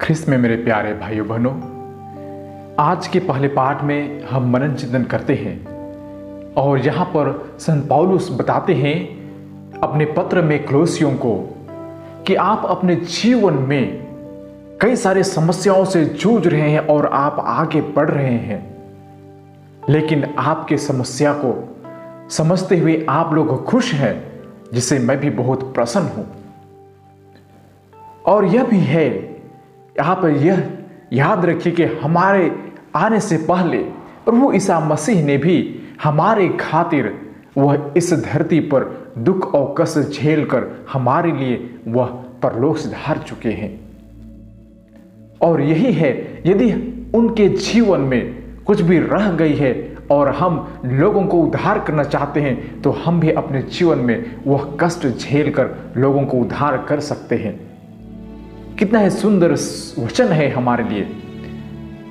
ख्रिस्त में मेरे प्यारे भाइयों बहनों, आज के पहले पाठ में हम मनन चिंतन करते हैं और यहाँ पर संत पौलुस बताते हैं अपने पत्र में क्लोसियों को कि आप अपने जीवन में कई सारे समस्याओं से जूझ रहे हैं और आप आगे बढ़ रहे हैं, लेकिन आपके समस्या को समझते हुए आप लोग खुश हैं, जिससे मैं भी बहुत प्रसन्न हूं। और यह भी है, यहाँ पर यह याद रखिए कि हमारे आने से पहले प्रभु ईसा मसीह ने भी हमारे खातिर वह इस धरती पर दुख और कष्ट झेल कर हमारे लिए वह परलोक से धार चुके हैं। और यही है, यदि उनके जीवन में कुछ भी रह गई है और हम लोगों को उद्धार करना चाहते हैं, तो हम भी अपने जीवन में वह कष्ट झेल कर लोगों को उद्धार कर सकते हैं। कितना है सुंदर वचन है हमारे लिए।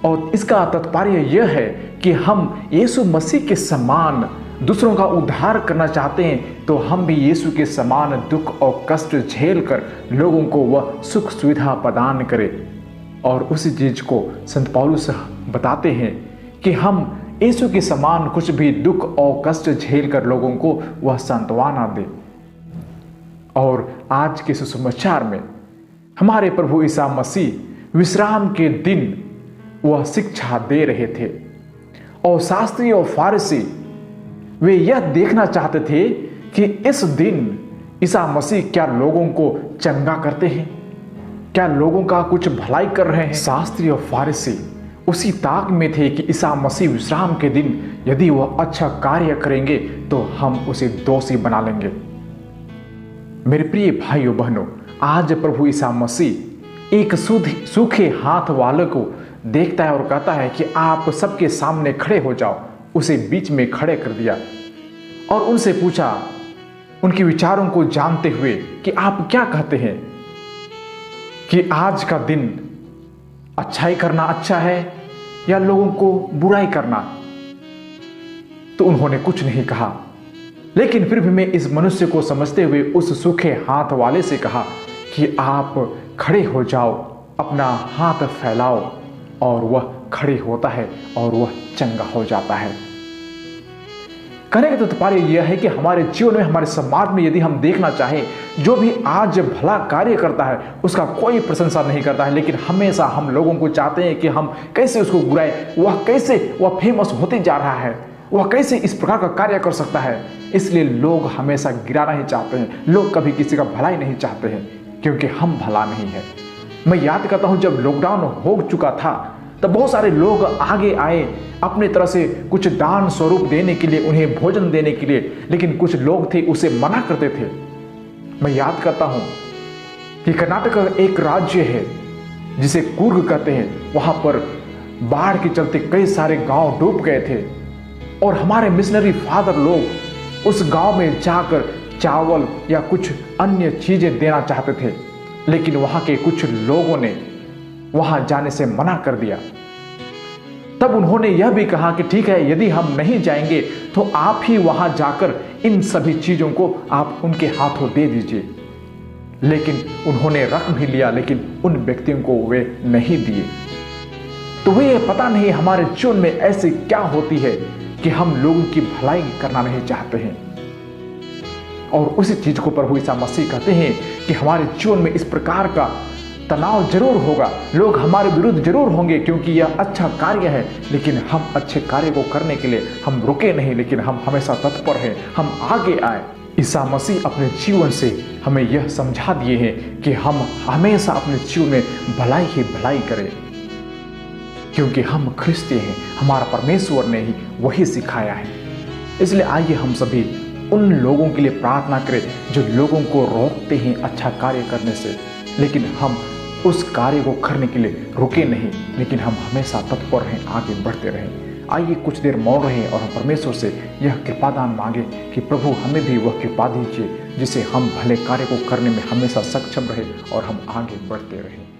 और इसका तात्पर्य यह है कि हम यीशु मसीह के समान दूसरों का उद्धार करना चाहते हैं, तो हम भी यीशु के समान दुख और कष्ट झेल कर लोगों को वह सुख सुविधा प्रदान करें। और उसी चीज को संत पौलुस बताते हैं कि हम यीशु के समान कुछ भी दुख और कष्ट झेल कर लोगों को वह सांत्वना दे। और आज के सुसमाचार में हमारे प्रभु ईसा मसीह विश्राम के दिन वह शिक्षा दे रहे थे, और शास्त्री और फारिसी वे यह देखना चाहते थे कि इस दिन ईसा मसीह क्या लोगों को चंगा करते हैं, क्या लोगों का कुछ भलाई कर रहे हैं। शास्त्री और फारिसी उसी ताक में थे कि ईसा मसीह विश्राम के दिन यदि वह अच्छा कार्य करेंगे तो हम उसे दोषी बना लेंगे। मेरे प्रिय भाइयों बहनों, आज प्रभु ईसा मसीह एक सूखे हाथ वाले को देखता है और कहता है कि आप सबके सामने खड़े हो जाओ। उसे बीच में खड़े कर दिया और उनसे पूछा, उनके विचारों को जानते हुए, कि आप क्या कहते हैं कि आज का दिन अच्छाई करना अच्छा है या लोगों को बुराई करना? तो उन्होंने कुछ नहीं कहा, लेकिन फिर भी मैं इस मनुष्य को समझते हुए उस सूखे हाथ वाले से कहा कि आप खड़े हो जाओ, अपना हाथ फैलाओ। और वह खड़े होता है और वह चंगा हो जाता है। कहने का तात्पर्य यह है कि हमारे जीवन में, हमारे समाज में यदि हम देखना चाहें, जो भी आज भला कार्य करता है उसका कोई प्रशंसा नहीं करता है, लेकिन हमेशा हम लोगों को चाहते हैं कि हम कैसे उसको बुराएं, वह फेमस होते जा रहा है, वह कैसे इस प्रकार का कार्य कर सकता है। इसलिए लोग हमेशा गिराना ही चाहते हैं, लोग कभी किसी का भलाई नहीं चाहते हैं, क्योंकि हम भला नहीं है। मैं याद करता हूं, जब लॉकडाउन हो चुका था तब बहुत सारे लोग आगे आए अपने तरह से कुछ दान स्वरूप देने के लिए, उन्हें भोजन देने के लिए, लेकिन कुछ लोग थे उसे मना करते थे। मैं याद करता हूं कि कर्नाटक का एक राज्य है जिसे कुर्ग कहते हैं, वहां पर बाढ़ के चलते कई सारे गांव डूब गए थे और हमारे मिशनरी फादर लोग उस गांव में जाकर चावल या कुछ अन्य चीजें देना चाहते थे, लेकिन वहां के कुछ लोगों ने वहां जाने से मना कर दिया। तब उन्होंने यह भी कहा कि ठीक है, यदि हम नहीं जाएंगे तो आप ही वहां जाकर इन सभी चीजों को आप उनके हाथों दे दीजिए। लेकिन उन्होंने रख भी लिया, लेकिन उन व्यक्तियों को वे नहीं दिए। तो वे पता नहीं हमारे जीवन में ऐसी क्या होती है कि हम लोगों की भलाई करना नहीं चाहते हैं। और उसी चीज को प्रभु ईसा मसीह कहते हैं कि हमारे जीवन में इस प्रकार का तनाव जरूर होगा, लोग हमारे विरुद्ध जरूर होंगे, क्योंकि यह अच्छा कार्य है, लेकिन हम अच्छे कार्य को करने के लिए हम रुके नहीं, लेकिन हम हमेशा तत्पर हैं, हम आगे आए। ईसा मसीह अपने जीवन से हमें यह समझा दिए हैं कि हम हमेशा अपने जीवन में भलाई ही भलाई करें, क्योंकि हम ख्रिस्ती हैं, हमारा परमेश्वर ने ही वही सिखाया है। इसलिए आइए हम सभी उन लोगों के लिए प्रार्थना करें जो लोगों को रोकते हैं अच्छा कार्य करने से, लेकिन हम उस कार्य को करने के लिए रुके नहीं, लेकिन हम हमेशा तत्पर रहें, आगे बढ़ते रहें। आइए कुछ देर मौन रहें और हम परमेश्वर से यह कृपादान मांगे कि प्रभु हमें भी वह कृपा दीजिए जिसे हम भले कार्य को करने में हमेशा सक्षम रहे और हम आगे बढ़ते रहें।